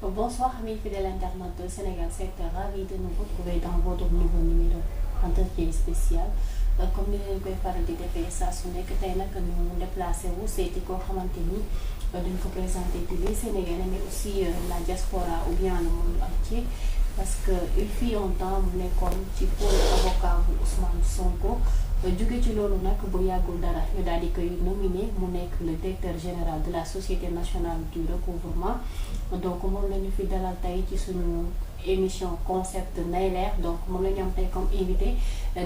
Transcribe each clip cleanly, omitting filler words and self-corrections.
Bonsoir amis fidèles internautes de Sénégal 7, ravi de nous retrouver dans votre nouveau numéro entretien spécial. Comme ni leen koy faral di defee saa su nekk tey nag ñu déplacé wu seeti koo xamante ni duñ ko présenté ci les Sénégalais mais aussi la diaspora ou bien le monde entier parce que il fut un temps mu nekkoon ci pôle avocat bu Ousmane Sonko. jóge ci loolu nag bu yàggul dara ñu daal di koy nominé mu nekk le directeur général de la société nationale du recouvrement donc moom la ñu fi dalal tey ci suñu émission concept nay leer donc moom la ñu am tey comme invité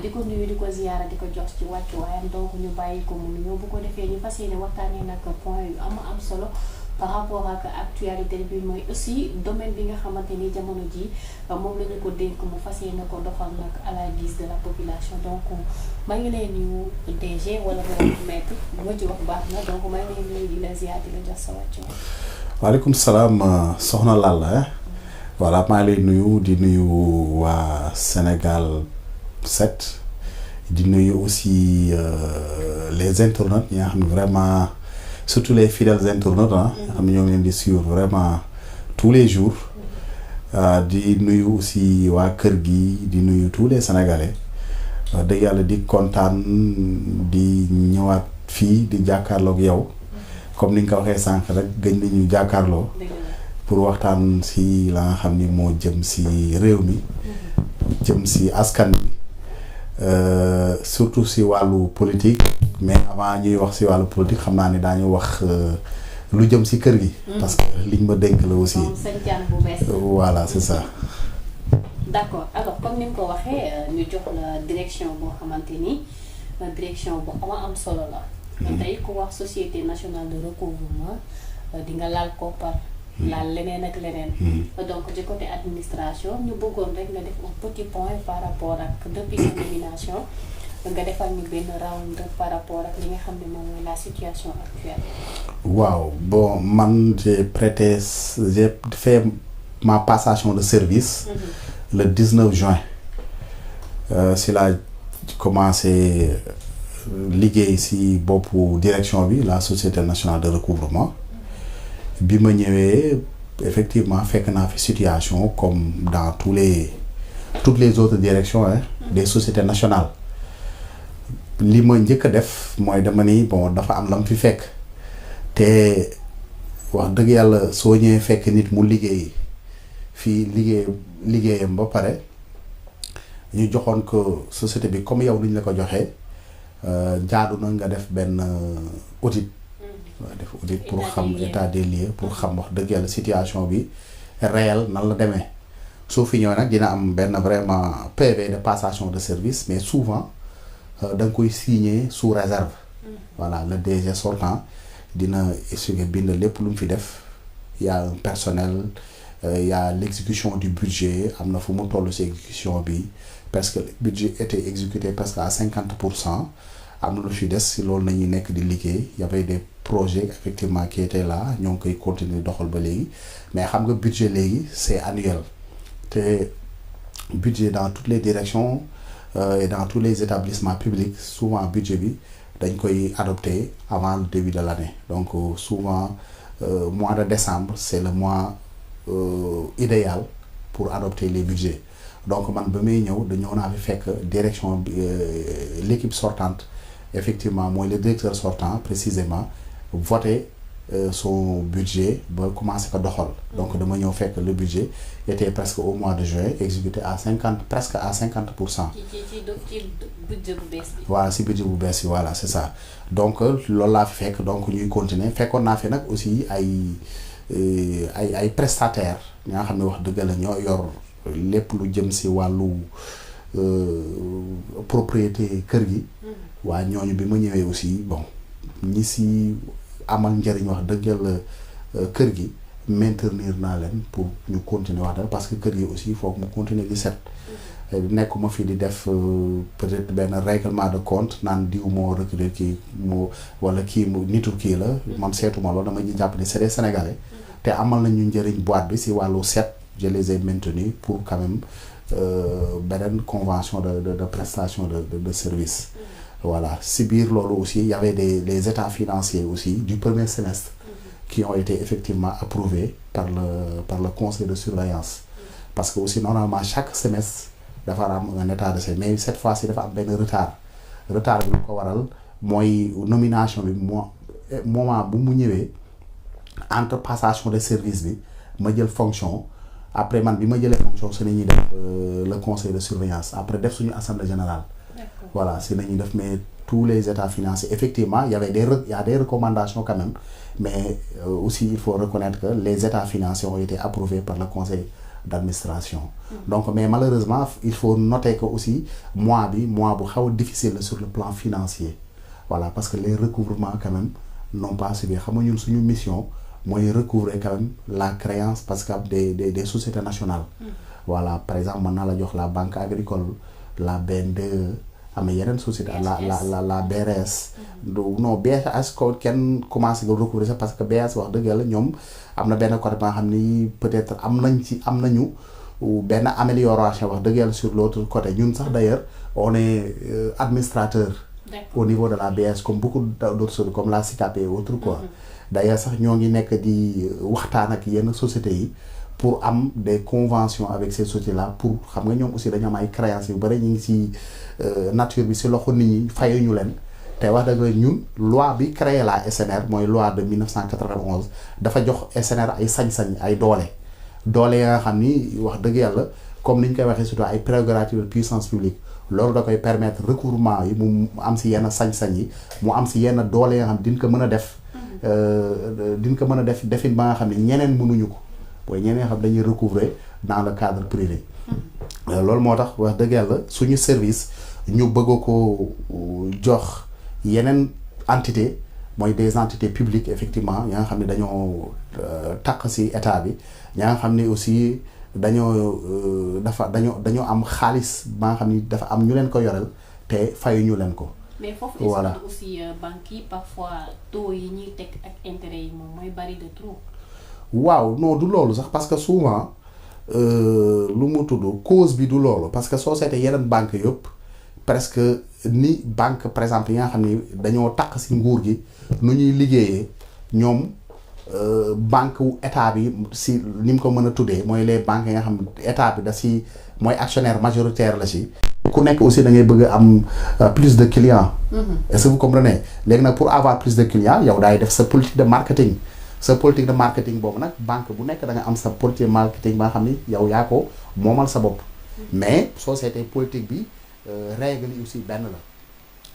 di ko nuyu di ko ziyaara di ko jox ci wàccuwaayam donc ñu bàyyi ko mu nuyoo bu ko defee ñu fas yéene waxtaanee nag point yu am solo par rapport ak actualité bi mooy aussi domaine bi nga xamante ni jamono ji moom la ñu ko dénk mu fas yéene ko doxal nag à la guise de la population donc maa ngi lay nuyu DG wala maître bu ma ci wax baax na donc maa ngi lay nuyu di la ziar di la jox sa wàccuwaay. waaleykum salaam soxna Lalla voilà maa ngi lay nuyu di nuyu waa Sénégal 7 di nuyu aussi les internautes ñi nga xam ne vraiment. Surtout les fidèles internautes xam ne ñoo ngi leen di suivre vraiment tous les jours di nuyu aussi waa kër gi di nuyu tous les Sénégalais wax dëgg yàlla di kontaan di ñëwaat fii di jàkkaarloog yow comme ni nga ko waxee sànq rek gëj nañu jàkkaarloo pour waxtaan si la nga xam ni moo jëm si réew mi jëm si askan bi surtout si wàllu politique mais avant ñuy wax si wàllu politique xam naa ne daañu wax lu jëm si kër gi. parce que liñ ma dénk la aussi. voilà c'est ça. d'accord alors comme ni nga ko waxee ñu jox la direction boo xamante ni direction bu am solo la. tey ku wax société nationale de recouvrement di nga laal koppar. laal leneen ak leneen. donc ci côté administration ñu bëggoon rek nga def un petit point par rapport ak depuis sa nomination nga defal ñu benn round par rapport ak li nga xam ne moom mooy la situation actuelle. waaw bon man j'ai fait ma passation de service. Le 19 juin. si laa commencé liggéey si boppu direction bi la société nationale de recouvrement. bi ma ñëwee effectivement fekk naa fi situation comme dans toutes les autres directions des sociétés nationales li ma njëkk a def mooy dama ni bon dafa am lam fi fekk te wax dëgg yàlla soo ñëwee fekk nit mu liggéey fii liggéeyam ba pare ñu joxoon ko société bi comme yow niñ la ko joxee jaadu na nga def benn audit. waaw def audit pour xam état des lieux pour xam wax dëgg yàlla situation bi réel nan la demee soo fi ñëwee nag dina am benn vraiment PV de passation de service mais souvent da nga koy signer sous réserve. voilà le DG sortant dina essuyer bind lépp lu mu fi def y a un personnel y a l'exécution du budget am na fu mu toll ci exécution bi parce que le budget était exécuté presque à 50%. am na lu fi des si loolu nañuy nekk di liggéey y avait des projets effectivement qui étaient là ñoo ngi koy continuer doxal ba léegi mais xam nga budget léegi c'est annuel te budget dans toutes les directions et dans tous les établissements publics souvent budget bi dañ koy adopter avant le début de l'année donc souvent mois de décembre c'est le mois idéal pour adopter les budgets donc man ba may ñëw dañoo naa fi fekk direction bi l'équipe sortante effectivement mooy le directeur sortant précisément voté son budget ba commencé ko doxal donc dama ñëw fekk le budget était presque au mois de juin exécuté presque à 50%. ci budget bu bees bi. voilà si budget bu bees bi voilà c'est ça donc loolu laa fi fekk donc ñuy continuer fekkoon naa fi nag aussi ay prestataires ñi nga xam ne wax dëgg la ñoo yor lépp lu jëm si wàllu propriété kër gi. waa ñooñu bi ma ñëwee aussi bon ñi si amal njëriñ wax dëgg yàlla kër gi maintenir naa leen pour ñu continuer wax dëgg parce que kër gi aussi foog mu continuer di set. nekkuma fi di def peut-être benn règlement de compte naan diw moo recruter kii moo wala kii mu nitu kii la man seetuma loolu dama ñu jàpp ne c'est des Sénégalais te amal nañu njëriñ boîte bi si wàllu set je les ai maintenus pour quand même beneen convention de prestation de service. Voilà si biir loolu aussi il y avait les états financiers aussi du premier semestre qui ont été effectivement approuvés par le conseil de surveillance. Parce que aussi normalement chaque semestre dafa am un état de service mais cette fois-ci dafa am benn retard bi lu ko waral mooy nomination bi moment bu mu ñëwee entre passation de service bi ma jël fonction après man bi ma jëlee fonction si nañuy def le conseil de surveillance après def suñu assemblée générale. Voilà si nañuy def mais tous les états financiers effectivement il y a des recommandations quand même mais aussi il faut reconnaître que les états financiers ont été approuvés par le conseil d'administration. Donc mais malheureusement il faut noter que aussi mois bu xaw a difficile sur le plan financier. Voilà parce que les recouvrements quand même n'ont pas suivi xam nga ñun suñu mission mooy recouvrer quand même la créance parce que des sociétés nationales. Voilà par exemple mën naa la jox la banque agricole la BNDE am na yeneen société la BRS. non BRS ko kenn commencé nga recouvrer ça parce que BRS wax dëgg yàlla ñoom am na benn côté ba nga xam ni peut-être am nañu benn amélioration wax dëgg yàlla sur l'autre côté ñun sax d'ailleurs on est administrateur. Au niveau de la BS comme beaucoup d'autres choses comme la SICAP et autres quoi. D'ailleurs sax ñoo ngi nekk di waxtaan ak yenn sociétés yi pour am des conventions avec ces sociétés là pour xam nga ñoom aussi dañu am ay créances yu bari ñu ngi ci nature bi ci loxo nit ñi fayuñu leen te wax dëgg ñun loi bi créé la SNR mooy loi de 1991 dafa jox SNR ay sañ-sañ ay doole ya nga xam ni wax dëgg yàlla comme ni ñu koy waxee surtout ay prérogatives de puissance publique loolu da koy permettre recouvrement yi mu am ci yenn sañ-sañ yi mu am ci yenn doole ya nga xam diñ ko mën a def defin ba nga xam ne ñeneen mënuñu ko mooy ñeneen xam dañuy recouvrer dans le cadre privé. loolu moo tax wax dëgg yàlla suñu service ñu bëgg ko jox yeneen entité mooy des entités publiques effectivement yaa nga xam ne dañoo takk ci état bi yaa nga xam ne aussi dañoo am xaalis ba nga xam ni dafa am ñu leen ko yoreel te fayuñu leen ko. mais foofu voilà aussi banques yi parfois taux yi ñuy teg ak intérêt yi moom mooy bari de trop. waaw non du loolu sax parce que souvent lu mu tudd cause bi du loolu parce que soo seetee yeneen banques yëpp presque ni banque par exemple yi nga xam ni dañoo takk ci nguur gi nu ñuy liggéeyee ñoom banque wu état bi ci ni mu ko mën a tuddee mooy les banques yi nga xam état bi da ci mooy actionnaire majoritaire la ci. ku nekk aussi da ngay bëgg a am plus de clients. Est-ce que vous comprenez léegi nag pour avoir plus de clients yow daay def sa politique de marketing. sa politique de marketing boobu nag banque bu nekk da nga am sa politique de marketing ba nga xam ni yow yaa ko moomal sa bopp. mais société politique bi règles yi aussi benn la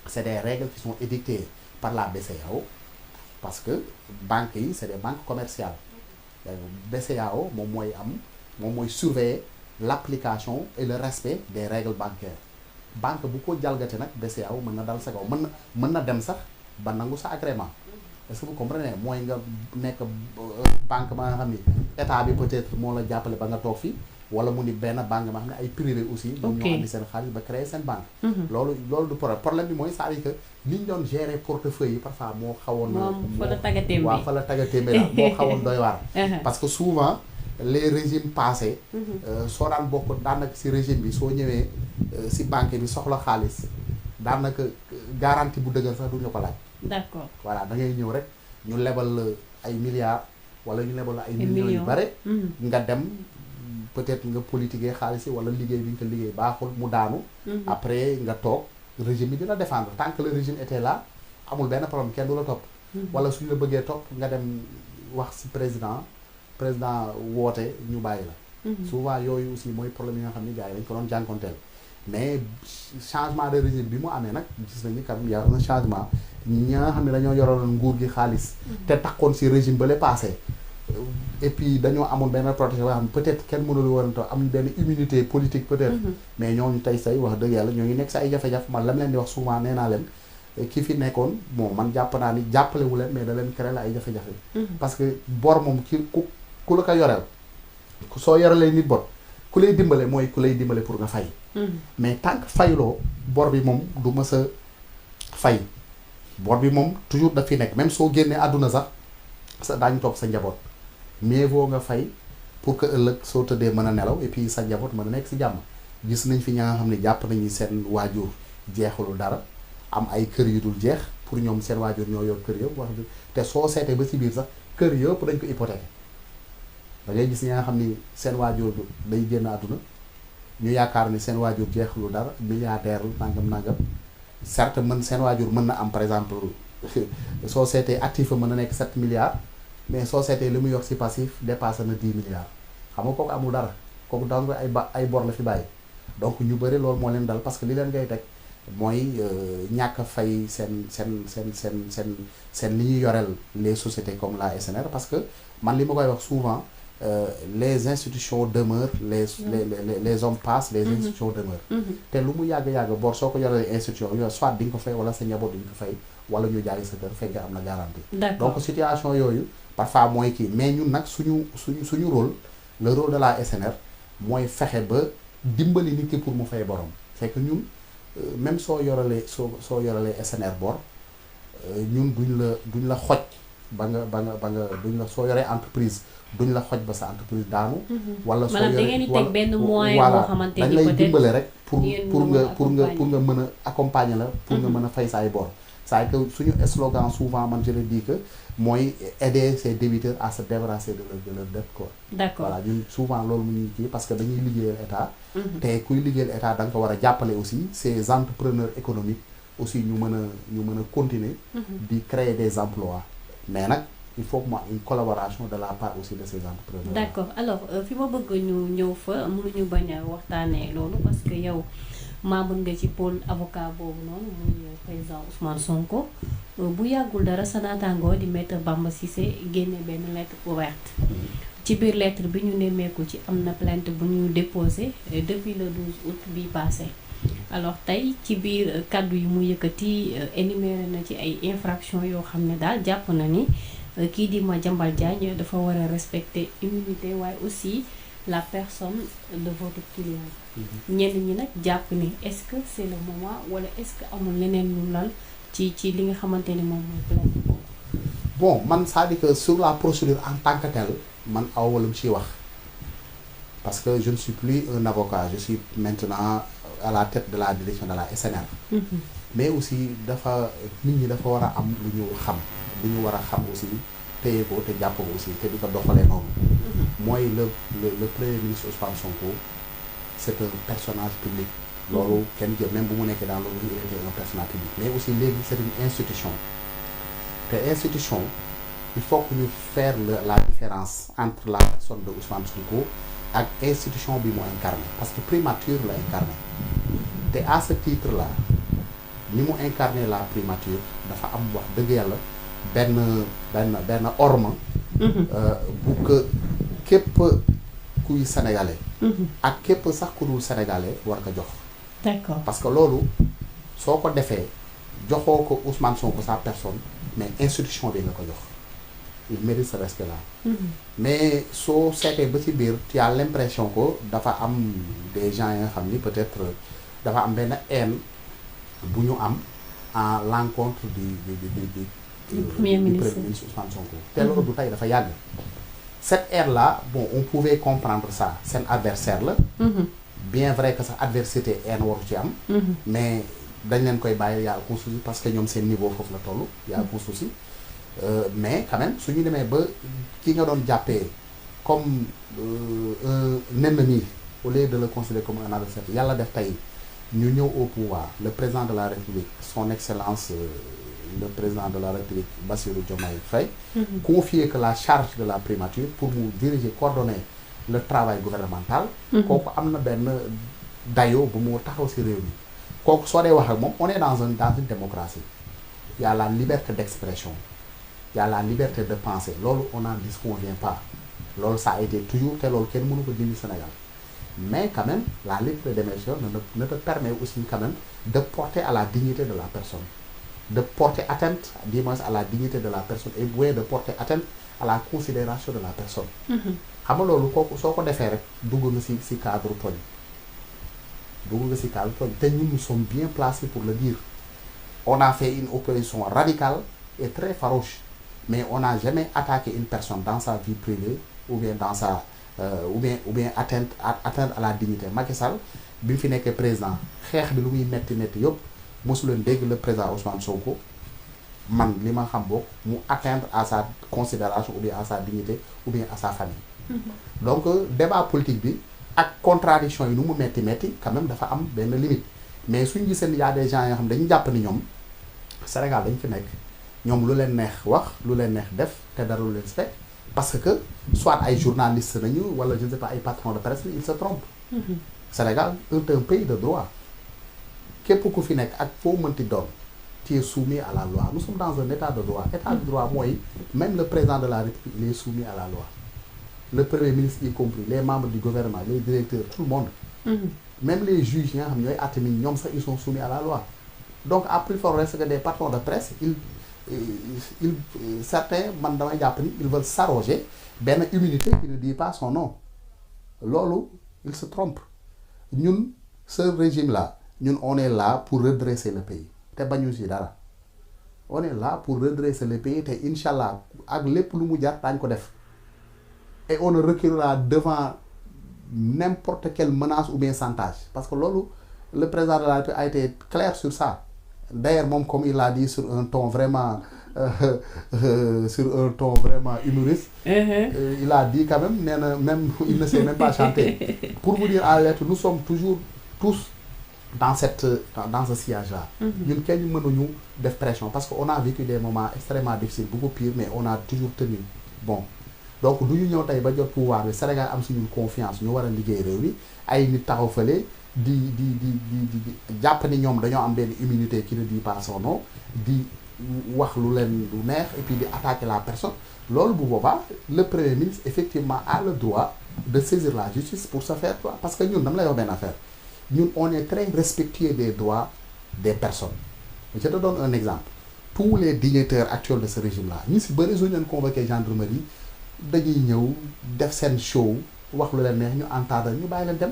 c'est des règles qui sont édictées par la BCEAO parce que banques yi c'est des banques commerciales BCEAO moom mooy surveiller l'application et le respect des règles bancaires banque bu ko jalgate nag BCEAO mën na dal sa kaw mën na dem sax ba nangu sa agrément. Est-ce que vous comprenez mooy nga nekk banque ba nga xam ni état bi peut-être moo la jàppale ba nga toog fii wala mu ni benn banque ba xam ne ay privé aussi. ñoom ñoo andi seen xaalis ba créer seen banque. loolu du problème bi mooy c'est-à-dire que ni ñu doon gérer portefeuille yi parfois moo xawoon. fa la taggatémbe waaw fa la taggatémbe la moo xawoon doy waar. parce que souvent les régimes passés. soo daan bokk daanaka ci régime bi soo ñëwee ci banque bi soxla xaalis daanaka garantie bu dëgër sax duñu la ko laaj. D'accord. Voilà da ngay ñëw rek ñu lebal ay milliards wala ñu lebal ay millions yu bare nga dem peut-être nga politiquer xaalis yi wala liggéey bi nga ko liggéey baaxul mu daanu. après nga toog régime bi dina défendre tant que le régime était là amul benn problème kenn du la topp. wala suñu la bëggee topp nga dem wax ci président woote ñu bàyyi la. souvent yooyu aussi mooy problème yi nga xam ni gars yi dañ ko doon jànkonteel mais changement de régime bi mu amee nag gis nañu quand même y a un changement. ñi nga xam ne dañoo yoroon nguur gi xaalis te takkoon ci régime ba le passé et puis dañoo amoon benn protection boo xam ne peut-être kenn mënul woon to am benn immunité politique peut-être mais ñooñu tey say wax dëgg yàlla ñoo ngi nekk ci ay jafe-jafe man lam leen di wax souvent nee naa leen ki fi nekkoon bon man jàpp naa ni jàppalewu leen mais da leen créer la ay jafe-jafe parce que bor moom ku la ko yoreel soo yorelee nit bor ku lay dimbale mooy ku lay dimbale pour nga fay mais tant que fayloo bor bi moom du mës a fay bor bi moom toujours daf fi nekk même soo génnee àdduna sax sa daañu topp sa njaboot mieux vaut nga fay pour que ëllëg soo tëddee mën a nelaw et puis sa njaboot mën a nekk si jàmm. gis nañ fi ña nga xam ne jàpp nañu seen waajur jeexulu dara am ay kër yu dul jeex pour ñoom seen waajur ñoo yor kër yëpp wax te soo seetee ba ci biir sax kër yëpp dañ ko hypothèque da ngay gis ñi nga xam ni seen waajur day génn àdduna ñu yaakaar ni seen waajur jeexulu dara milliardaire nangam certes mën seen waajur mën na am par exemple soo seetee actif mën na nekk 7 milliards mais soo seetee li mu yor si passif dépassé na 10 milliards xam nga kooku amul dara kooku daal nga ay bor la fi bàyyi. donc ñu bëri loolu moo leen dal parce que li leen ngay teg mooy ñàkk a fay seen li ñuy yoreel les sociétés comme la SNR parce que man li ma koy wax souvent les institutions demeurent les hommes passent les institutions demeurent. te lu mu yàgg bor soo ko yoree institution yooyu soit di nga ko fay wala sa njaboot di nga ko fay wala ñu jaay sa kër fekk am na garantie. donc situation yooyu parfois mooy kii mais ñun nag suñu rôle le rôle de la SNR mooy fexe ba. dimbali nit ki pour mu fay borom c'est que ñun même soo yoralee SNR bor ñun duñ la xoj ba nga duñ la soo yoree entreprise duñ la xoj ba sa entreprise daanu. wala soo yoree da ngeen di teg benn moyen boo xamante ni dañ lay dimbale rek pour nga mën a accompagner la pour nga mën a fay sa ay bor. c'est que suñu slogan souvent man je le dis que mooy aider ces débiteurs à se débarrasser de leur dette quoi. d'accord voilà ñun souvent loolu mu ñuy kii parce que dañuy liggéeyal état. te kuy liggéeyal état da nga ko war a jàppale aussi ces entrepreneurs économiques aussi ñu mën a continuer. di créer des emplois mais nag il faut que mu am une collaboration de la part aussi de ces entrepreneurs. d'accord alors fi ma bëgg ñu ñëw fa mënuñu bañ a waxtaanee loolu parce que yow. membre nga ci pôle avocat boobu noonu muy président Ousmane Sonko bu yàggul dara sa naataangoo di maître Bamba Cissé génne benn lettre ouverte ci biir lettre bi ñu nemmeeku ci am na plainte bu ñu déposé depuis le 12 août bi passé alors tey ci biir kàddu yi mu yëkkati énuméré na ci ay infractions yoo xam ne daal jàpp na ni kii di Madiambal Diagne dafa war a respecter immunité waaye aussi la personne de votre client. ñenn ñi nag jàpp ni est-ce que c'est le moment wala est-ce que amul leneen lu lal ci li nga xamante ni moom mooy plainte boobu. bon man c'est-à-dire que sur la procédure en tant que telle man aw wala mu ciy wax parce que je ne suis plus un avocat je suis maintenant à la tête de la direction de la SNR. mais aussi dafa nit ñi dafa war a am lu ñu xam lu ñu war a xam aussi téye ko te jàpp ko aussi te di ko doxalee noonu. mooy le premier ministre Ousmane Sonko c'est un personnage public. loolu kenn jël même bu mu nekkee dans loolu il était un personnage public mais aussi léegi c'est une institution te institution il faut que ñu faire la différence entre la personne de Ousmane Sonko ak institution bi mu incarné parce que primature la incarné te à ce titre là ni mu incarné la primature dafa am wax dëgg yàlla benn orma bu que képp kuy sénégalais ak képp sax ku dul sénégalais war ko jox. d'accord parce que loolu soo ko defee joxoo ko Ousmane Sonko sa personne mais institution bi nga ko jox il mérite ce respect là. mais soo seetee ba ci biir tu as l'impression que dafa am des gens yi nga xam ni peut-être dafa am benn haine bu ñu am à l'encontre du premier ministre Ousmane Sonko. te loolu du tey dafa yàgg. cette haine là bon on pouvait comprendre ça seen adversaire la. bien vrai que sax adversité haine waru ci am. mais dañ leen koy bàyyi y'a aucun souci parce que ñoom seen niveau foofu la toll y'a aucun souci mais quand même su ñu demee ba ki nga doon jàppee comme un ennemi au lieu de le considérer comme un adversaire yàlla def tey ñu ñëw au pouvoir le président de la République son excellence le président de la République Bassirou Diomaye Faye confier que la charge de la primature pour mu diriger coordonner le travail gouvernemental kooku am na benn dayoo bu mu taxaw ci réew mi kooku soo dee wax ak moom on est dans une démocratie il y a la liberté d'expression il y a la liberté de penser loolu on n'en disconvient pas loolu ça a été toujours te loolu kenn mënu ko dindi Sénégal mais quand même la liberté d'émission ne te permet aussi quand même de porter à la dignité de la personne de porter atteinte dis-moi à la dignité de la personne et oui de porter atteinte à la considération de la personne xam nga loolu kooku soo ko defee rek dugg nga ci cadre tooñ te ñun nous sommes bien placés pour le dire on a fait une opposition radicale et très farouche mais on n'a jamais attaqué une personne dans sa vie privée ou bien dans sa ou bien atteindre à la dignité. Macky Sall bi mu fi nekkee président xeex bi lu muy metti yëpp mosu leen dégg le président Ousmane Sonko man li ma xam boog mu atteindre à sa considération ou bien à sa dignité ou bien à sa famille. Donc débat politique bi ak contradiction yi nu mu metti quand même dafa am benn limite mais suñu gisee y a des gens yoo xam dañu jàpp ni ñoom Sénégal dañ fi nekk ñoom lu leen neex wax lu leen neex def te dara lu leen si fekk parce que soit ay journalistes nañu wala je ne sais pas ay patrons de presse ils se trompent. Sénégal est un pays de droit képp ku fi nekk ak foo mënti doon tu es soumis à la loi. Nous sommes dans un état de droit. État de droit mooy même le président de la République il est soumis à la loi. Le premier ministre y compris les membres du gouvernement les directeurs tout le monde. Même les juges yi nga xam ñooy àtte nit ñoom sax ils sont soumis à la loi. Donc à plus fort raison que des patrons de presse ils certains man damay jàpp ni ils veulent s'arroger benn immunité qui ne dit pas son nom loolu ils se trompent ñun ce régime là ñun on est là pour redresser le pays te bañu ci dara on est là pour redresser le pays te incha allah ak lépp lu mu jar daañu ko def et on ne reculera devant n'importe quelle menace ou bien chantage parce que loolu le président de la République a été clair sur ça d'ailleurs moom comme il l'a dit sur un ton vraiment humoriste. Il a dit quand même nee na même il ne sait même pas chanter pour vous dire en lettre nous sommes toujours tous dans ce sillage là. ñun kenn mënuñu def pression parce que on a vécu des moments extrêmement difficiles beaucoup pire mais on a toujours tenu bon. Donc du ñu ñëw tey ba jot pouvoir bi Sénégal am suñu confiance ñu war a liggéey réew mi ay nit taxaw fële di jàpp ni ñoom dañoo am benn immunité qui ne dit pas son nom di wax lu leen lu neex et puis di attaquer la personne loolu bu boobaa le premier ministre effectivement a le droit de saisir la justice pour se faire quoi parce que ñun dama lay wax benn affaire ñun on est très respectueux des droits des personnes. Je te donne un exemple tous les dignitaires actuels de ce régime là ñi si bëri suñu leen convoqué gendarmerie dañuy ñëw def seen show wax lu leen neex ñu entendre ñu bàyyi leen dem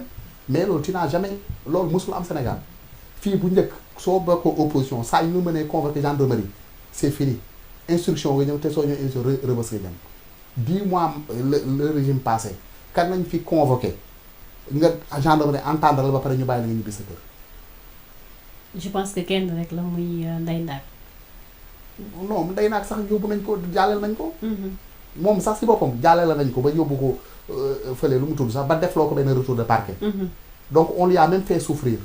mais loolu tu n'as jamais loolu mosul am Sénégal fii bu njëkk soo bokkoo opposition saa yu ñu mënee convoquer gendarmerie c'est fini instruction nga ñëw te soo ñëw instruction rëbës nga jëm 10 mois le régime passé kan nañ fi convoqué nga gendarmerie entendre la ba pare ñu bàyyi la nga ñibbi sa kër. Je pense que kenn rek la muy Ndeye Ndack. non Ndeye Ndack sax yóbbu nañ ko jàllale nañ ko. moom sax si boppam jàllale nañ ko ba yóbbu ko fële lu mu tudd sax ba defloo ko benn retour de parquet. Donc on lui a même fait souffrir.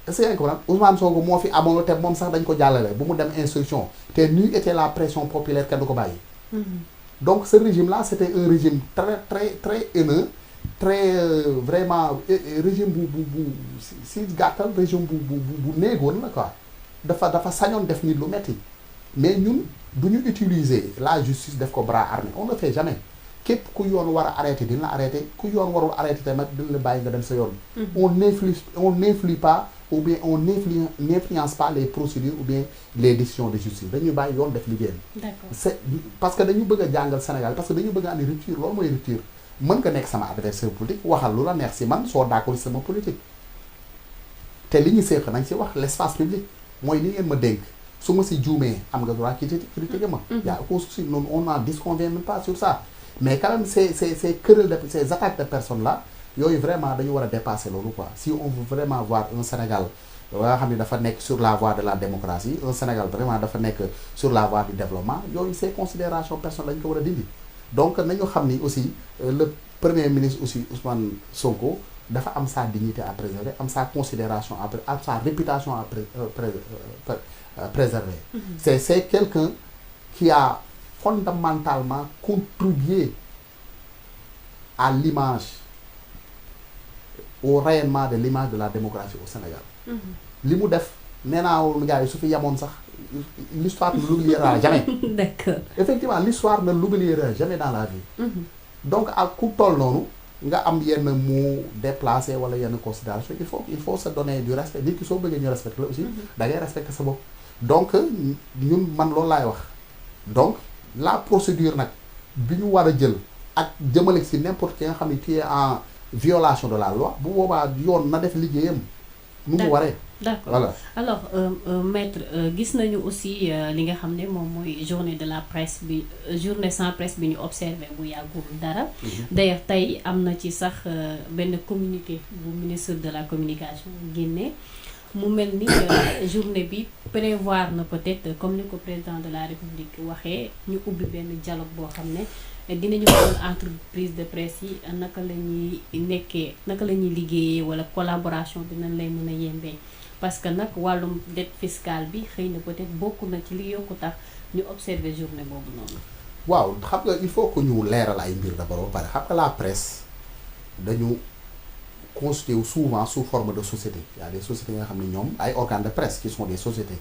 est-ce que yaa ngi ko nag Ousmane Sonko moo fi amoon te moom sax dañ ko jàllale bu mu dem instruction te nulle était la pression populaire kenn du ko bàyyi. Donc ce régime là c'était un régime très haineux très vraiment régime bu si gàttal régime bu néegoon la quoi dafa sañoon def nit lu metti mais ñun du ñu utiliser la justice def ko bras armé on ne fait jamais képp ku yoon war a arrêté dina la arrêté ku yoon warul arrêté tamit dina la bàyyi nga dem sa yoon. on n'influe pas ou bien on n'influence pas les procédures ou bien les décisions de justice dañuy bàyyi yoon def liggéeyam. D'accord. C'est parce que dañu bëgg a jàngal Sénégal parce que dañu bëgg a andi rupture loolu mooy rupture mën nga nekk sama adversaire politique waxal lu la neex si man soo d'accord si sama politique te li ñu séq nañ si wax l'espace public mooy li ngeen ma dénk su ma si juumee am nga droit critiquer ma. y a aucun souci noonu on n'en disconvient même pas sur ça mais quand même ces querelles de ces attaques de personnes là yooyu vraiment dañu war a dépasser loolu quoi si on veut vraiment voir un Sénégal nga xam ne dafa nekk sur la voie de la démocratie un Sénégal vraiment dafa nekk sur la voie du développement yooyu ces considérations personnelles dañu ko war a dindi donc nañu xam ni aussi le premier ministre aussi Ousmane Sonko dafa am sa dignité à préserver am sa considération à am sa réputation à préserver. C'est quelqu'un qui a fondamentalement contribué à l'image au rayonnement de l'image de la démocratie au Sénégal. li mu def nee naa woon gars yi su fi yemoon sax l'histoire ne l'oubliera jamais. D'accord. Effectivement l'histoire ne l'oubliera jamais dans la vie. Donc ak ku toll noonu nga am yenn mots déplacés wala yenn considération il faut se donner du respect nit ki soo bëggee ñu respecter la aussi da ngay respecter sa bopp. Donc ñun man loolu laay wax donc la procédure nag bi ñu war a jël ak jëmale si n'importe qui nga xam ne qui est en violation de la loi bu boobaa yoon na def liggéeyam nu mu waree. d'accord voilà. alors maître gis nañu aussi li nga xam ne moom mooy journée de la presse bi journée sans presse bi ñu observé bu yàggul dara. d'ailleurs tey am na ci sax benn communiqué bu ministre de la communication génne mu mel ni journée bi prévoir na peut-être comme ni ko président de la république waxee ñu ubbi benn dialogue boo xam ne dinañu xool entreprise de presse yi naka la ñuy nekkee naka la ñuy liggéeyee wala collaboration bi nan lay mën a yembee. parce que nag wàllum dette fiscale bi xëy na peut-être bokk na ci li yokku tax ñu observer journée boobu noonu. waaw xam nga il faut que ñu leeral ay mbir d'abord ba pare xam nga la presse dañu constitué wu souvent sous forme de société y a des sociétés nga xam ne ñoom ay organes de presse qui sont des sociétés.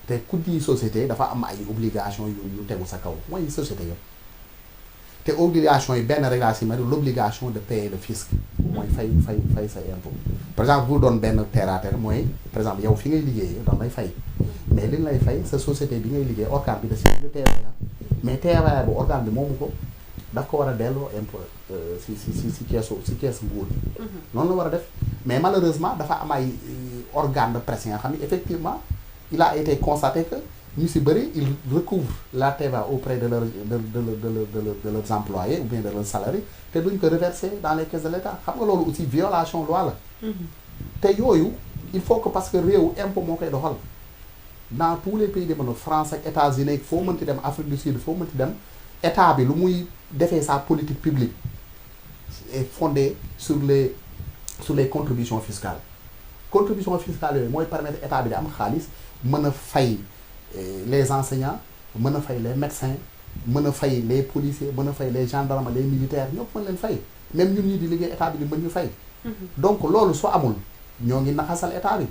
te ku di société dafa am ay obligations yu tegu sa kaw mooy société yëpp. te obligation yi benn rek laa si mel l'obligation de payer le fisc. mooy fay sa impôt. par exemple bu doon benn terre à terre mooy par exemple yow fi ngay liggéeyee da lay fay. mais li lay fay sa société bi ngay liggéey organe bi da si ñu TVA. mais TVA bu organe bi moomu ko daf ko war a delloo impôt si keesu nguur. noonu la war a def mais malheureusement dafa am ay organe de presse nga xam ne effectivement il a été constaté que. ñu si bëri ils recouvrent la TVA auprès de leurs employés ou bien de leurs salariés te duñ ko reverser dans les caisses de l'État xam nga loolu aussi violation loi la. te yooyu il faut que parce que réew impôt moo koy doxal dans tous les pays développés France ak États-Unis foo mënti dem Afrique du Sud foo mënti dem état bi lu muy defee sa politique publique est fondée sur les contributions fiscales. contributions fiscales yooyu mooy permettre état bi di am xaalis mën a fay. Les enseignants mën a fay les médecins mën a fay les policiers mën a fay les gendarmes les militaires ñëpp mën leen fay même ñun ñii di liggéey état bi di mën ñu fay. donc loolu soo amul ñoo ngi naxasal état bi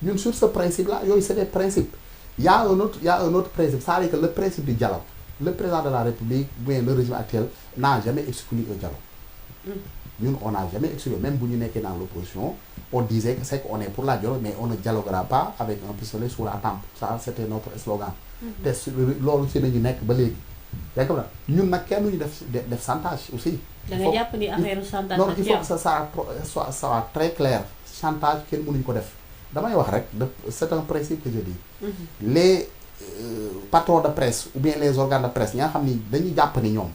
ñun sur ce principe là yooyu c'est des principes. y a un autre principe c'est-à-dire que le principe du dialogue le président de la République ou bien le régime actuel n'a jamais exclu un dialogue. ñun on n'a jamais exclu même bu ñu nekkee dans l'opposition on disait que c'est qu'on est pour la dialogue mais on ne dialoguera pas avec un pistolet sous la tempe ça c'était notre slogan. te loolu ci nañu nekk ba léegi. yaa ngi ko ñun nag kenn ñu def chantage aussi. da nga jàpp ni affaire chantage non il faut que ça soit très clair chantage kenn mënuñu ko def damay wax rek c'est un principe que je dis. les patrons de presse ou bien les organes de presse ñi nga xam ni dañuy jàpp ni ñoom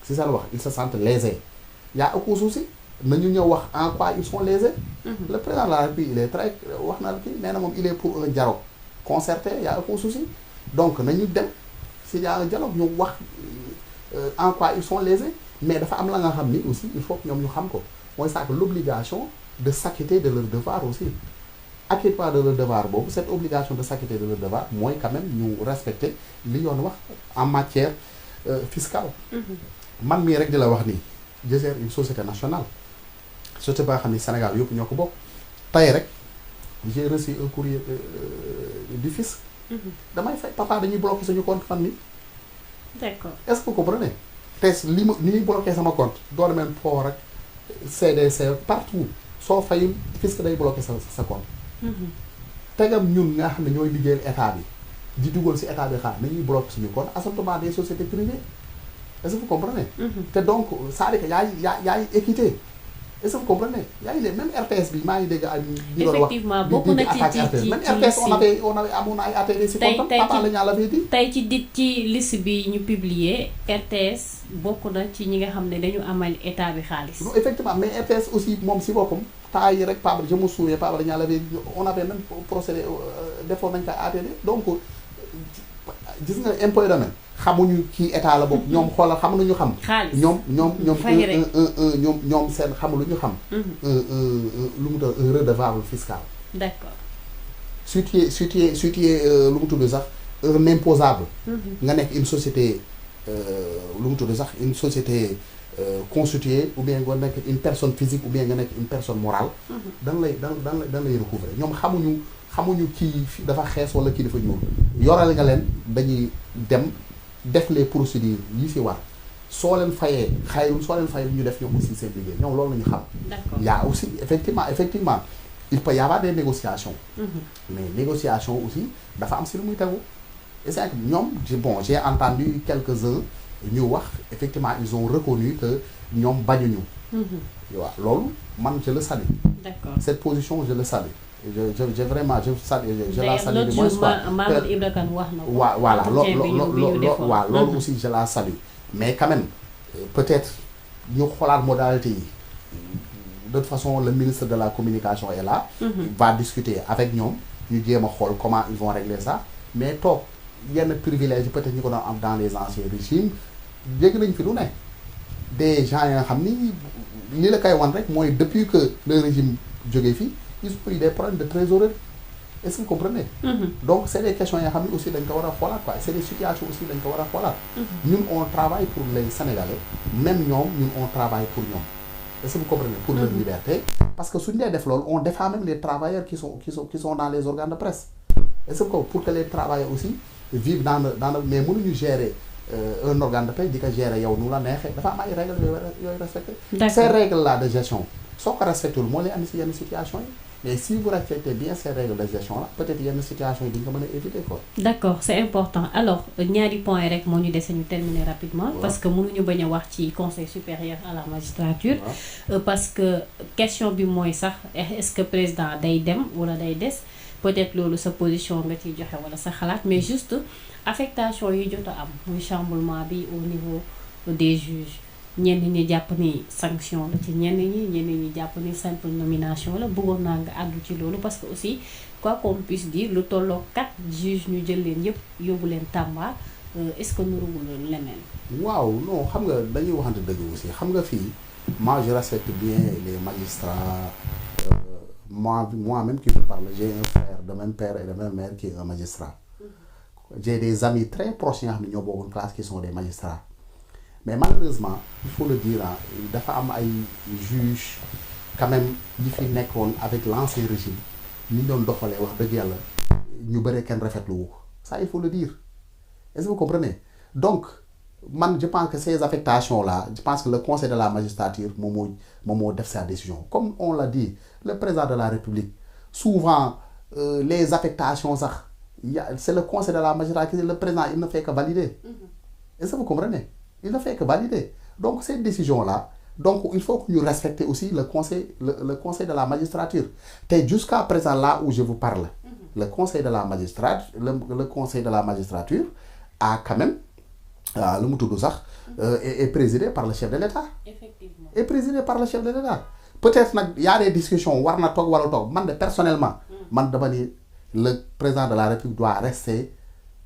si seen wax ils se sentent lésés. y a aucun souci nañu ñëw wax en quoi ils sont lésés. Le président de la République il est très wax na kii nee na moom il est pour un dialogue concerté y a aucun souci donc nañu dem s'il y a un dialogue ñu wax en quoi ils sont lésés mais dafa am la nga xam ni aussi il faut que ñoom ñu xam ko mooy ça que l'obligation de s'acquitter de leur devoir aussi acquittement de leur devoir boobu cette obligation de s'acquitter de leur devoir mooy quand même ñu respecter li yoon wax en matière fiscale. man mii rek di la wax nii. je gère une société nationale société ba xam ni Sénégal yëpp ñoo ko bokk tey rek j'ai reçu un courrier du fisc. damay fay papa dañuy bloquer suñu compte fan ni d'accord est-ce que vous comprenez te li ñuy bloquer sama compte doo demee port rek CDC partout soo fayul fisc day bloquer sa compte. tegam ñun nga xam ne ñooy liggéeyal état bi di dugal ci état bi xaar nañuy bloquer suñu compte assumptement des sociétés privées. Est-ce que vous comprenez? te donc ça veut dire que y a équité. Est-ce que vous comprenez? Y a même RTS bi maa ngi dégg ay. effectivement bokk na ci même RTS on avait amoon ay ATD si compte Papa la ñaa la fay di. tey ci liste bi ñu publier RTS bokk na ci ñi nga xam ne dañu amal état bi xaalis. non effectivement mais RTS aussi moom si boppam temps yi rek Papa je me souviens Papa la ñaa la fay on avait même procédé defoon nañ ko ATD donc gis nga impôt yi domaine xamuñu kii état la bokk ñoom xoolal xam nañu xam. xaalis ñoom seen xamul lu ñu xam. lu mu tudd un redevable fiscal. d'accord. su tu es lu mu tudd sax un imposable. nga nekk une société lu mu tudd sax une société constituée ou bien nga nekk une personne physique ou bien nga nekk une personne morale. dan lay recouvrer ñoom xamuñu kii dafa xees wala kii dafa ñuul yoral nga leen dañuy dem. def les procédures yi ci war soo leen fayee xayrul soo leen fayee ñu def ñoom aussi seen liggéey ñoom loolu la ñu xam. d'accord y a aussi effectivement il peut y avoir des négociations. mais négociation aussi dafa am ci lu muy tegu. et c'est que ñoom j'ai entendu quelques-uns ñu wax effectivement ils ont reconnu que ñoom bañuñu. waaw loolu man je le salue. d'accord cette position je le salue. je vraiment je la salue du moins quoi. Mamadou Ibra Kane wax na ko. waaw voilà waaw loolu aussi je la salue. mais quand même peut-être ñu xoolaat modalité yi. de toute façon le ministre de la communication est là. Va discuter avec ñoom ñu jéem a xool comment ils vont régler ça mais toog yenn privilèges peut-être ñu ko doon am dans les anciens régimes dégg nañ fi lu ne. des gens yi nga xam ni li la koy wan rek mooy depuis que le régime jógee fii ils ont eu des problèmes de trésorerie est-ce que vous comprenez. donc c'est des questions yoo xam ni aussi dañ ko war a xoolaat quoi c'est des situations aussi dañ ko war a xoolaat. ñun on travaille pour les Sénégalais même ñoom ñun on travaille pour ñoom est-ce que vous comprenez. pour leur liberté. parce que suñu dee def loolu on défend même les travailleurs qui sont dans les organes de presse. est-ce que pour que les travailleurs aussi vivent dans le mais mënuñu gérer. Un organe de presse di ko gérer yow nu la neexee dafa am ay règles yooyu respecté. ces règles là de gestion soo ko respecté wul moo lay andi si yenn situation yi mais si vous respectez bien ces règles de gestion là peut-être yenn situation yi di nga ko mën a éviter quoi. d'accord c'est important alors ñaari point yi rek moo ñu dese ñu terminer rapidement. parce que mënuñu bañ a wax ci conseil supérieur à la magistrature. parce que question bi mooy sax est-ce que président day dem wala day des peut-être loolu sa position nga ciy joxe wala sa xalaat mais juste. affectation yi jot a am muy chamboulement bi au niveau des juges ñenn ñi jàpp ni sanction la ci ñenn ñi jàpp ni simple nomination la bëggoon naa nga àddu ci loolu parce que aussi quoi qu'on puisse dire lu tolloo 4 juges ñu jël leen yëpp yóbbu leen Tamba est-ce que nuruwul leneen. waaw non xam nga dañuy waxante dëgg aussi xam nga fii moi je respecte bien les magistrats moi-même qui vous parle j'ai un frère de même père et de même mère qui est un magistrat. J'ai des amis très proches yi nga xam ne ñoo bokkoon classe qui sont des magistrats mais malheureusement il faut le dire dafa am ay juges quand même yi fi nekkoon avec l'ancien régime ni ñu doon doxalee wax dëgg yàlla ñu bëree kenn rafetlu wu ko ça il faut le dire est-ce que vous comprenez donc man je pense que ces affectations là je pense que le conseil de la magistrature moom moo def sa décision comme on l'a dit le président de la République souvent les affectations sax. C'est le conseil de la magistrature, le président, il ne fait que valider. Est-ce que vous comprenez? Il ne fait que valider. Donc, cette décision-là, donc il faut que nous respections aussi le conseil de la magistrature. Et jusqu'à présent, là où je vous parle, le conseil de la magistrature, le conseil de la magistrature a quand même, est présidé par le chef de l'État. Effectivement. Est présidé par le chef de l'État. Peut-être qu'il y a des discussions, personnellement, le président de la République doit rester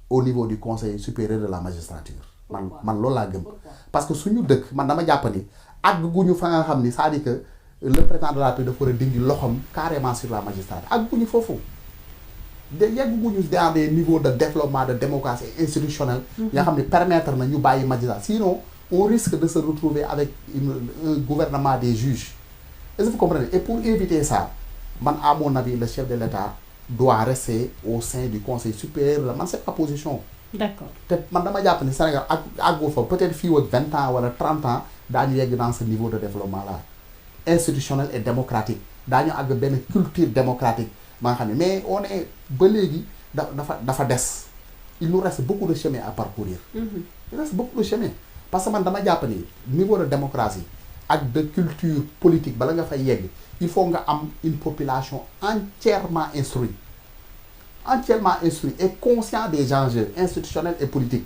au niveau du conseil supérieur de la magistrature. man loolu laa gëm. parce que suñu dëkk man dama jàpp ni àgguñu fa nga xam ni c'est-à-dire que le président de la République dafa war a dindi loxoom carrément sur la magistrature àgguñu foofu. yegguñu dans des niveaux de développement de démocratie institutionnelle. nga xam ne permettre na ñu bàyyi magistrat sinon on risque de se retrouver avec un gouvernement des juges. Est-ce que vous comprenez? Et pour éviter ça man à mon avis le chef de l'État doit rester au sein du conseil supérieur man c'est ma position. D'accord. te man dama jàpp ni Sénégal àggu fa peut-être fii ak 20 ans wala 30 ans daañu yegg dans ce niveau de développement là institutionnel et démocratique daañu àgg benn culture démocratique ba nga xam ne mais on est ba léegi dafa des il nous reste beaucoup de chemin à parcourir. Il reste beaucoup de chemin parce que man dama jàpp ni niveau de démocratie ak de culture politique bala nga fay yegg il faut nga am une population entièrement instruite et conscient des enjeux institutionnels et politiques.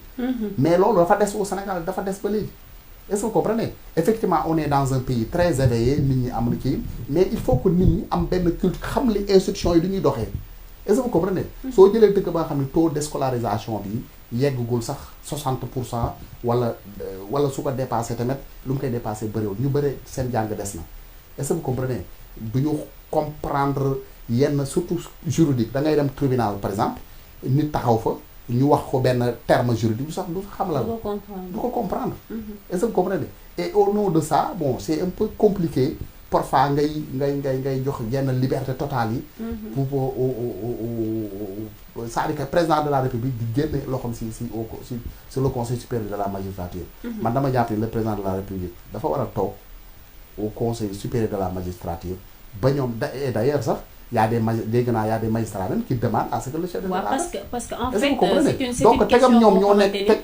Mais loolu dafa des au Sénégal dafa des ba léegi. Est-ce que vous comprenez? Effectivement on est dans un pays très éveillé nit ñi am na kii mais il faut que nit ñi am benn culte xam li institutions yi du ñuy doxee. Est-ce que vous comprenez? soo jëlee dëkk ba nga xam ne taux de scolarisation bi yeggagul sax 60% wala su ko dépassé tamit lu mu koy dépassé bëriwul ñu bëri seen jàng des na. Est-ce que vous comprenez? du ñu comprendre yenn surtout juridique da ngay dem tribunal par exemple nit taxaw fa ñu wax ko benn terme juridique du sax du xam la du ko comprendre. Est-ce que vous comprenez? Et au nom de ça bon c'est un peu compliqué parfois ngay jox yenn liberté totale yi. pour c'est-à-dire que président de la République di génne loxoom si le conseil supérieur de la magistrature. Man dama jàpp ni le président de la République dafa war a toog au conseil supérieur de la magistrature ba ñoom d'ailleurs sax y a des magistrats même qui demandent à ce que le chef de l'État parce que en fait c'est une donc tegam ñoom ñoo nekk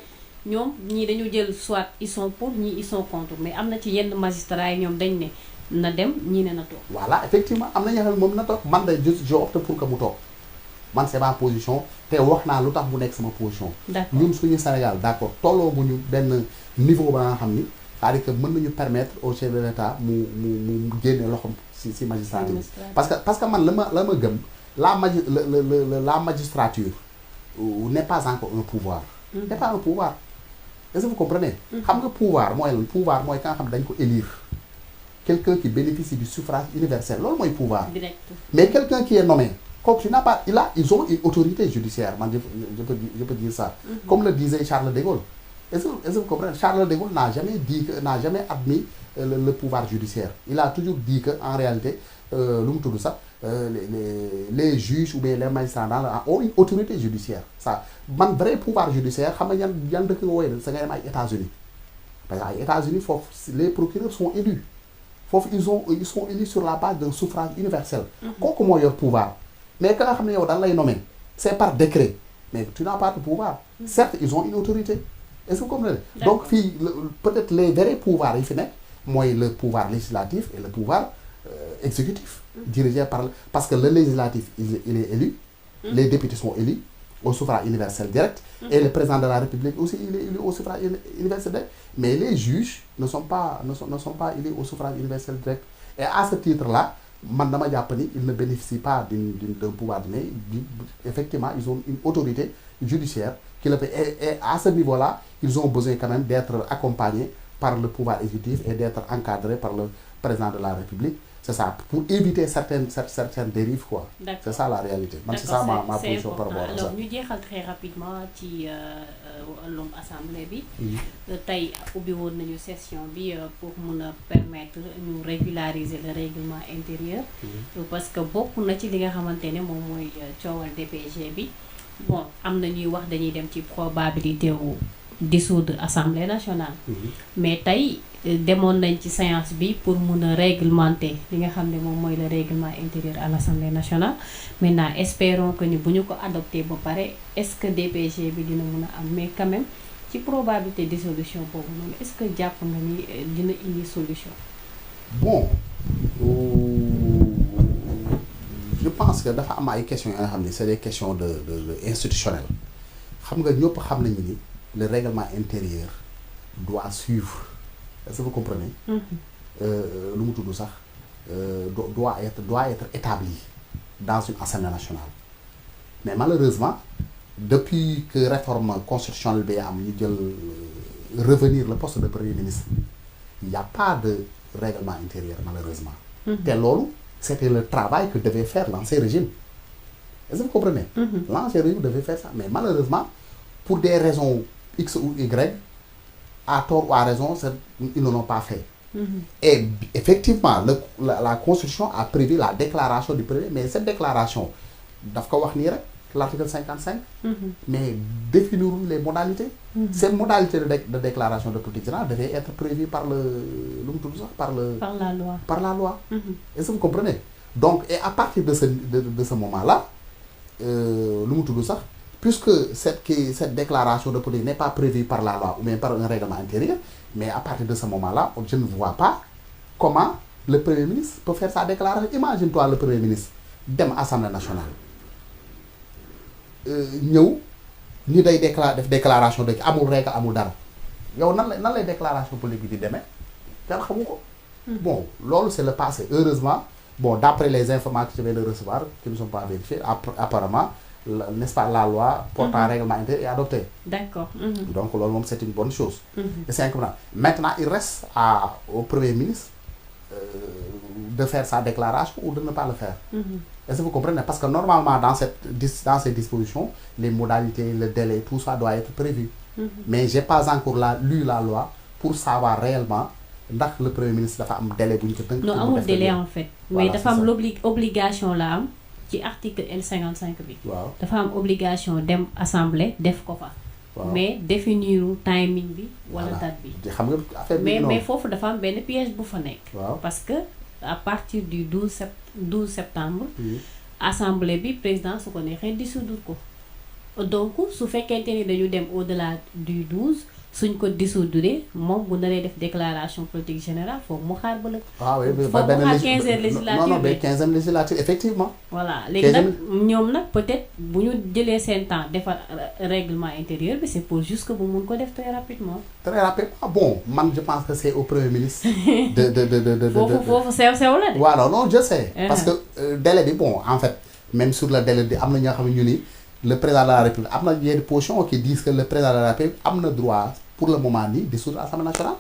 ñoom ñii dañu jël soit ils sont pour ñii ils sont contre mais am na ci yenn magistrats yi ñoom dañ ne na dem ñii ne na toog. voilà effectivement am na ñoo xam ne moom na toog man de je opte pour que mu toog man c'est ma position te wax naa lu tax mu nekk sama position. d'accord ñun suñu Sénégal d'accord tolloo bu ñu benn niveau ba nga xam ni c'est-à-dire que mën nañu permettre au chef de l'État mu génne loxoom si magistrature parce que man la ma gëm la magistrature n'est pas encore un pouvoir. n'est pas un pouvoir. est-ce que vous comprenez. xam nga pouvoir mooy lan pouvoir mooy ka nga xam ne dañ ko élire. quelqu'un qui bénéficie du suffrage universel loolu mooy pouvoir. direct. mais quelqu'un qui est nommé kooku tu n'as pas ils ont une autorité judiciaire man je peux dire ça. Comme le disait Charles de Gaulle. Est-ce que vous comprenez Charles de Gaulle n'a jamais admis le pouvoir judiciaire. Il a toujours dit que en réalité lu mu tudd sax les juges ou bien les magistrats ont une autorité judiciaire. Ça man vrai pouvoir judiciaire xam nga yan dëkk nga woowee sa nga dem ay États-Unis parce que ay États-Unis foofu les procureurs sont élus foofu ils sont élus sur la base d'un suffrage universel. Kooku moo yor pouvoir mais ka nga xam ne yow dañ lay nommer c'est par décret mais tu n'as pas de pouvoir. Certes ils ont une autorité. Est-ce que vous comprenez? Donc fii peut-être les vrais pouvoirs yi fi nekk mooy le pouvoir législatif et le pouvoir exécutif dirigé parce que le législatif il est élu. Les députés sont élus au suffrage universel direct. Et le président de la République aussi il est élu au suffrage universel direct. Mais les juges ne sont pas élus au suffrage universel direct. Et à ce titre-là man dama jàpp ni ils ne bénéficient pas d'un pouvoir mais effectivement ils ont une autorité judiciaire qui le paie. Et à ce niveau-là ils ont besoin quand même d'être accompagnés par le pouvoir exécutif et d'être encadrés par le président de la République. C'est ça, pour éviter certaines dérives quoi. C'est ça la réalité. C'est ça ma position par rapport à ça. Alors ñu jeexal très rapidement ci wàllum assemblée bi. Tey ubbi woon nañu session bi pour mun a permettre ñu régulariser le règlement intérieur. Parce que bokk na ci li nga xamante ne moom mooy coowal DPG bi. Bon am na ñuy wax dañuy dem ci probabilité wu dissoudre assemblée nationale. Mais tey demoon nañ ci séance bi pour mun a réglementer li nga xam ne moom mooy le règlement intérieur à l'Assemblée nationale. Maintenant espérons que ni bu ñu ko adopté ba pare est-ce que DPG bi dina mun a am mais quand même ci probabilité dissolution boobu noonu est-ce que jàpp nga ni dina indi solution. Bon je pense que dafa am ay questions yoo nga xam ne c'est des questions de institutionnelles xam nga ñëpp xam nañu ni le règlement intérieur doit suivre. Est-ce que vous comprenez? Lu mu tudd sax doit être établi dans une assemblée nationale. Mais malheureusement depuis que réforme constitutionnelle bi am ñu jël revenir le poste de premier ministre il y a pas de règlement intérieur malheureusement. Te loolu c'était le travail que devait faire l'ancien régime. Est-ce que vous comprenez? L'ancien régime devait faire ça mais malheureusement pour des raisons X ou Y à tort ou à raison ils ne l'ont pas fait. Et effectivement la Constitution a prévu la déclaration du premier mais cette déclaration daf ko wax nii rek l'article 55. Mais définir les modalités. Ces modalités de déclaration de politique générale devaient être prévues par par la loi. Est-ce que vous comprenez? Donc et à partir de ce moment-là lu mu tudd sax puisque cette déclaration de politique n'est pas prévue par la loi ou bien par un règlement intérieur, mais à partir de ce moment-là, je ne vois pas comment le Premier ministre peut faire sa déclaration. Imagine-toi le Premier ministre dem Assemblée nationale ñëw ñu day def déclaration de amul règle amul dara yow nan lay déclaration politique di demee kenn xamu ko. Bon loolu c'est le passé heureusement bon d'après les informations que je viens de recevoir qui ne sont pas vérifiées apparemment n'est-ce pas la loi portant règlement intérieur est adoptée. D'accord. Donc loolu moom c'est une bonne chose. Et c'est incommodant. Maintenant il reste au Premier ministre de faire sa déclaration ou de ne pas le faire. Est-ce que vous comprenez? Parce que normalement dans ces dispositions les modalités, le délai, tout ça doit être prévu. Mais j'ai pas encore lu la loi pour savoir réellement ndax le Premier ministre dafa am délai bu ñu ko tënk. Non amul délai en fait. Mais dafa am l'obligation la am. Ci article L55 bi. Waaw dafa am obligation dem assemblée def ko fa. Waaw mais définir timing bi. wala date bi. xam nga affaire bi mais foofu dafa am benn piège bu fa nekk. Waaw parce que à partir du 12 septembre. assemblée bi président su ko neexee dissoudre ko. Donc su fekkente ni dañu dem au-delà du 12 suñ ko dissoudre moom bu naree def déclaration politique générale foog mu xaar ba la. waaw oui foog mu xaar 15e législature non non ba 15e législature effectivement. voilà léegi nag ñoom nag peut-être bu ñu jëlee seen temps defar règlement intérieur bi c'est pour juste que bu mun ko def très rapidement. très rapidement bon man je pense que c'est au premier ministre. de foofu sew la de. waaw non je sais. parce que délai bi bon en fait même sur le délai bi am na ñoo xam ne ñu ni. Le président de la République am na yenn position qui disent que le président de la République am na droit pour le moment nii dissoudre l'Assemblée nationale.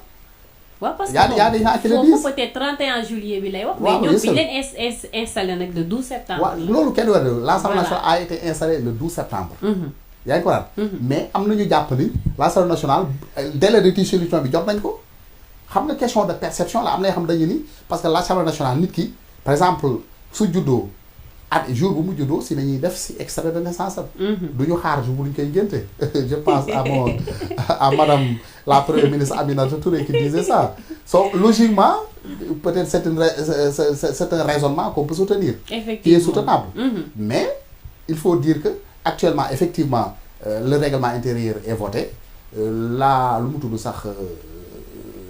waaw parce que y a des gens qui le disent. foofu peut-être 31 juillet bi lay wax. waaw mais ñoom bi leen installé nag le 12 septembre. waaw loolu kenn war l'Assemblée nationale a été installée le 12 septembre. yaa ngi ko daal. mais am na ñu jàpp ni l'Assemblée nationale délai de dissolution bi jot nañ ko. xam nga question de perception la am na yoo xam dañu ni parce que l'Assemblée nationale nit ki par exemple su juddoo. at jour bu mu juddoo si nañuy def si extrait de naissance am. du ñu xaar jour bu ñu koy génte je pense à madame la première ministre Aminata Touré qui disait ça so logiquement peut-être c'est un raisonnement qu'on peut soutenir. Effectivement. Qui est soutenable. Mais il faut dire que actuellement effectivement le règlement intérieur est voté là lu mu tudd sax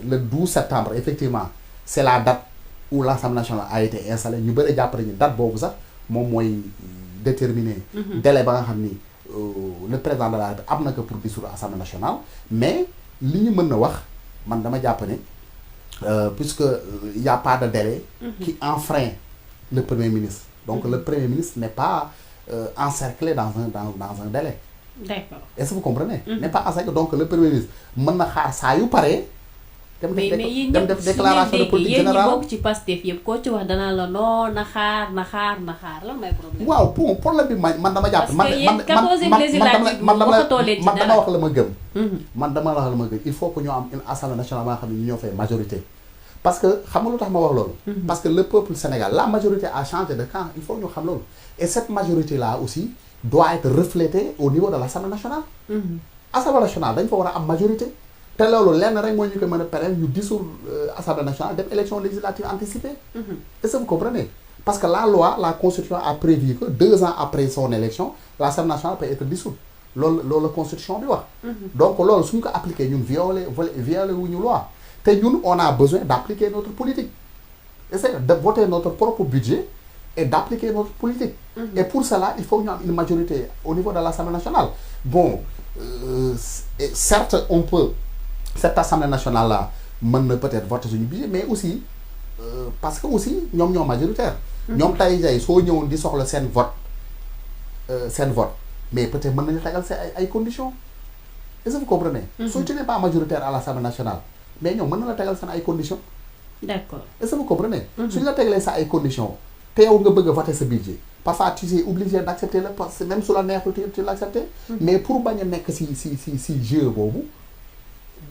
le 12 septembre effectivement c'est la date où l'Assemblée nationale a été installée ñu bëri jàpp nañu date boobu sax. moom mooy déterminer délai ba nga xam ni le président de la République am na ko pour dissoudre Assemblée nationale mais li ñu mën na wax man dama jàpp ne puisque il y a pas de délai qui enfreint le premier ministre donc le premier ministre n'est pas encerclé dans un délai. D'accord. Est-ce que vous comprenez? N'est pas encerclé donc le premier ministre mën na xaar saa yu paree dem def déclaration de politique générale yéen ñi bokk ci Pastef yëpp koo ci wax danaa la non na xaar lan mooy problème. waaw bon problème bi man dama jàpp. man dama wax la ma gëm. man dama wax la ma gëm il faut que ñu am une assemblée nationale ba nga xam ne ñu ñoo fay majorité. parce que xam nga lu tax ma wax loolu. parce que le peuple sénégal la majorité a changé de camp il faut ñu xam loolu. et cette majorité là aussi doit être reflétée au niveau de l'Assemblée nationale. Assemblée nationale dañ fa war a am majorité. te loolu lenn rek mooy ñu koy mën a permettre ñu dissoudre Assemblée nationale dem élection législative anticipée. Est-ce que vous comprenez? Parce que la loi, la constitution a prévu que 2 ans après son élection l'Assemblée nationale peut être dissoute. loolu la constitution bi wax. donc loolu suñu ko appliqué ñun violer wuñu loi. te ñun on a besoin d'appliquer notre politique. C'est de voter notre propre budget et d'appliquer notre politique. Et pour cela il faut ñu am une majorité au niveau de l'Assemblée nationale. Bon certes on peut. Cette assemblée nationale là mën na peut-être voter suñu budget mais aussi parce que aussi ñoom ñoo majoritaire. ñoom tey jay soo ñëwoon di soxla seen vote mais peut-être mën nañu tegal ay conditions. Est-ce que vous comprenez? Soo tu n'es pas majoritaire à l'Assemblée nationale mais ñoom mën na la tegal seen ay conditions. D'accord. Est-ce que vous comprenez? Suñu la tegalee sa ay conditions te yow nga bëgg a voter sa budget parfois tu es obligé d'accepter le parce que même su la neexul tu l'accepter. Mais pour bañ a nekk si jeu boobu.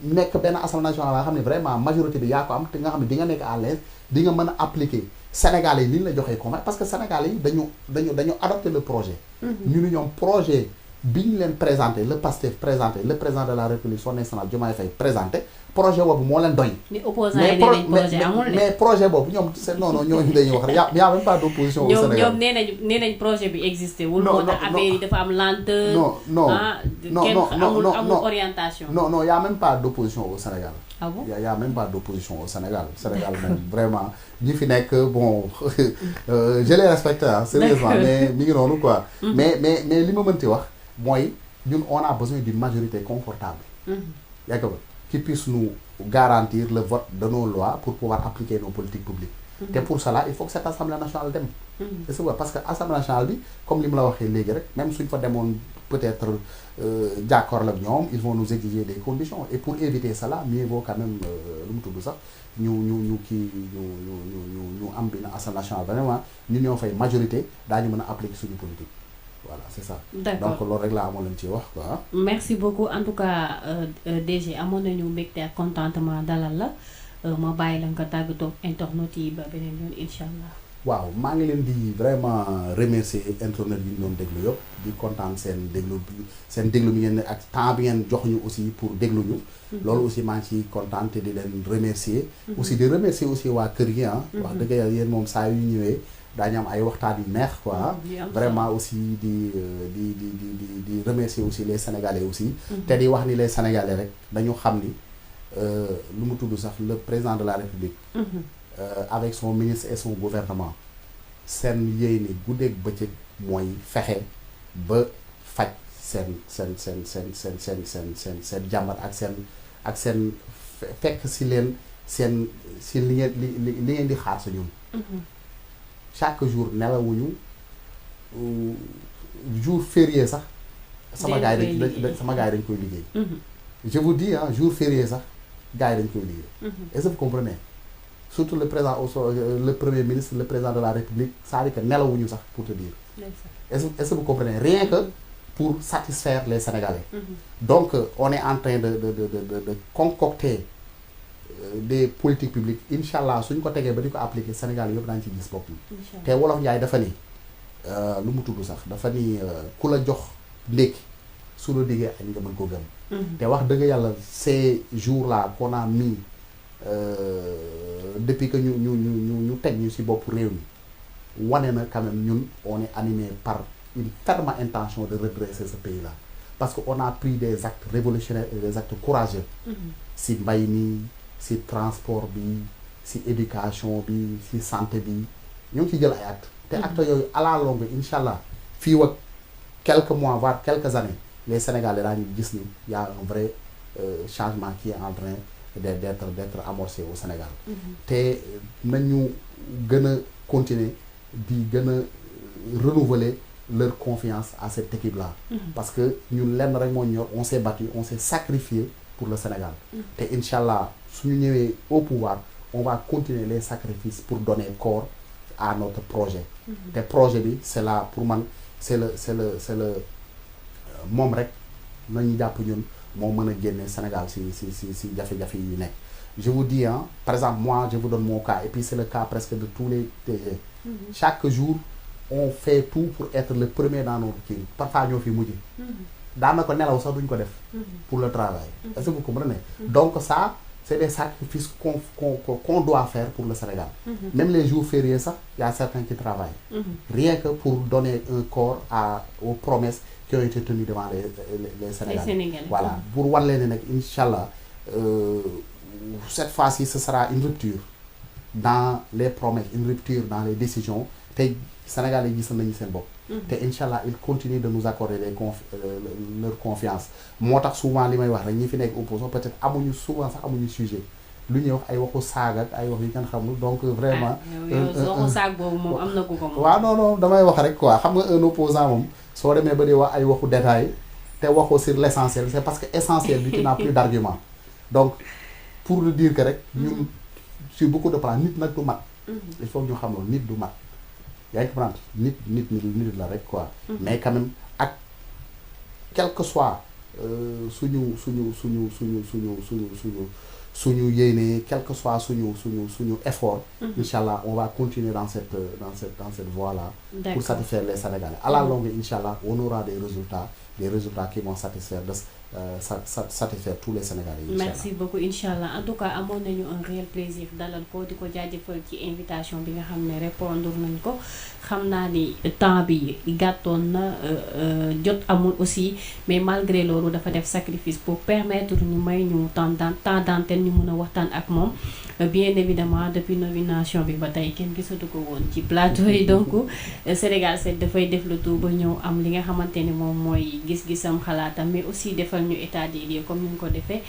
nekk benn assemblée nationale nga xam ne vraiment majorité bi yaa ko am te nga xam ne di nga nekk à l'aise di nga mën a appliquer Sénégalais yi li ñu la joxee convaincre parce que Sénégalais yi dañu adopté le projet. ñu ni ñoom projet bi ñu leen présenté le PASTEF présenté le président de la République son excellence Diomaye Faye présenté projet boobu moo leen doy. ni opposant yi nee nañ projet amul mais projet boobu ñoom c'est non ñooñu dañuy wax rek y a même pas d'opposition au Sénégal. ñoom nee nañ projet bi existé wul. moo tax affaire yi dafa am lenteur. non amul orientation. non y a même pas d'opposition au Sénégal. Ah bon? Y a même pas d'opposition au Sénégal. Sénégal moom vraiment ñi fi nekk bon je les respecte sérieusement mais mi ngi noonu quoi. mais li ma mënti wax mooy ñun on a besoin d'une majorité confortable. yaa ngi ko qui puisse nous garantir le vote de nos lois pour pouvoir appliquer nos politiques publiques. te pour cela il faut que cette assemblée nationale dem. c'est vrai parce que assemblée nationale bi comme li mu la waxee léegi rek même suñ fa demoon peut-être jàkkaarloo ak ñoom ils vont nous exiger des conditions et pour éviter cela mieux vaut quand même lu mu tudd sax ñu am benn assemblée nationale vraiment ñu ñoo fay majorité daañu mën a appliquer suñu politique. Voilà, c'est ça. D'accord. Donc loolu rek laa amoon leen ci wax quoi. Merci beaucoup en tout cas DG amoon nañu mbégte ak contentement dalal la ma bàyyi la nga tàggatoo internautes yi ba beneen yoon incha allah. waaw maa ngi leen di vraiment remercier internet yi ñu doon déglu yëpp di kontaan seen déglu bi ngeen ak temps bi ngeen jox ñu aussi pour déglu ñu. loolu aussi maa ngi ciy kontaan te di leen remercier. aussi di remercier aussi waa kër gi ah. wax dëgg yàlla yéen moom saa yu ñëwee daañu am ay waxtaan yu neex quoi. Vraiment aussi di remercier aussi les Sénégalais aussi. te di wax ni les Sénégalais rek dañu xam ni lu mu tudd sax le président de la République. Avec son ministre et son gouvernement seen yéene guddeeg bëccëg mooy fexe ba faj seen jàmbat ak seen fekk si leen seen si li ngeen di xaar sa ñun. Chaque jour nelawuñu jour férié sax sama gars yi dañ koy liggéey. Je vous dis jour férié sax gars yi dañ koy liggéey. Est-ce que vous comprenez? Surtout le premier ministre, le président de la République, ça veut dire que nelawuñu sax pour te dire. Est-ce que vous comprenez? Rien que pour satisfaire les Sénégalais. Donc on est en train de concocter des politiques publiques. Inch'Allah suñ ko tegee ba di ko appliquer Sénégal yëpp daañu ci gis bopp. te wolof Njaay dafa ni lu mu tudd sax dafa ni ku la jox ndékki su la diggee añ nga mën ko gëm. te wax dëgg yàlla ces jours-là qu'on a mis depuis que ñu teg ñu ci bopp réew mi wane na quand même ñun on est animé par une ferme intention de redresser ce pays-là parce que on a pris des actes révolutionnaires et des actes courageux. ci mbay mi ci transport bi ci éducation bi ci santé bi ñu ngi ci jël ay actes. te actes yooyu à la longue incha allah fii ak quelques mois voire quelques années les Sénégalais daañu gis ni y a un vrai changement qui est en train d'être amorcé au Sénégal. te nañu gën a continuer di gën a renouveler leur confiance à cette équipe-là. Parce que ñun lenn rek moo ñor on s'est battu on s'est sacrifié pour le Sénégal. te incha allah suñu ñëwee au pouvoir on va continuer les sacrifices pour donner corps à notre projet. te projet bi c'est là pour man c'est le moom rek nañu jàpp ñun moo mën a génne Sénégal si jafe-jafe yu nekk. Je vous dis par exemple moi je vous donne mon cas et puis c'est le cas presque de tous les TG. Chaque jour on fait tout pour être le premier dans notre kii parfois ñoo fi mujj. daanaka nelaw sax duñ ko def. pour le travail. Est-ce que vous comprenez? Donc ça c'est des sacrifices qu'on doit faire pour le Sénégal. Même les jours fériés sax y a certains qui travaillent. Rien que pour donner un corps aux promesses qui ont été tenues devant les Sénégalais. Voilà pour wan leen ne nag incha allah cette fois-ci ce sera une rupture dans les promesses une rupture dans les décisions te Sénégalais gis nañu seen bopp. te incha allah il continue de nous accorder leur confiance moo tax souvent li may wax rek ñi fi nekk opposition peut-être amuñu souvent sax amuñu sujet lu ñuy wax ay waxu saag ak ay wax yu kenn xamul donc vraiment. waxu saag boobu moom am na ku ko moom. waaw non damay wax rek quoi xam nga un opposant moom soo demee ba di wax ay waxu détail te waxoo sur l'essentiel c'est parce que essentiel bi tu n'as plus d'argument donc pour le dire que rek ñun sur beaucoup de plans nit nag du mat. il faut ñu xam loolu nit du mat. yaa ngi comprendre nit la rek quoi. mais quand même ak quel que soit suñu yéene quel que soit suñu effort. Incha allah on va continuer dans cette voie là. Pour satisfaire les Sénégalais à la longue incha allah on aura des résultats qui vont satisfaire tous les Sénégalais. Merci beaucoup incha allah en tout cas amoon nañu un réel plaisir dalal ko di ko jaajëfal ci invitation bi nga xam ne répondre nañ ko xam naa ni temps bi gàttoon na jot amul aussi mais malgré loolu dafa def sacrifice pour permettre ñu may ñu temps d'antenne ñu mën a waxtaan ak moom bien évidemment depuis nomination bi ba tey kenn gisatu ko woon ci plateau yi donc Sénégal 7 dafay def le tout ba ñëw am li nga xamante ni moom mooy gis-gisam xalaatam mais aussi defal ñu état des lieux comme ni ñu ko defee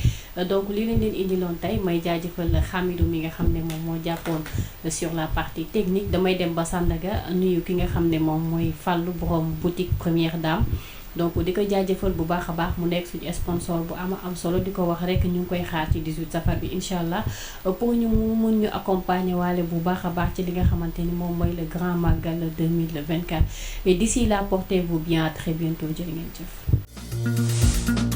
donc li lañ leen indiloon tey may jaajëfal Hamidou mi nga xam ne moom moo jàppoon sur la partie technique damay dem ba Sandaga nuyu ki nga xam ne moom mooy Fallou borom boutique Première Dame donc di ko jaajëfal bu baax a baax mu nekk suñu sponsor bu am solo di ko wax rek ñu ngi koy xaar ci 18 safar bi incha allah pour ñu mën ñu accompagner waale bu baax a baax ci li nga xamante ni moom mooy le grand magal 2024 et d'ici là portez-vous bien à très bientôt jërë ngeen jëf.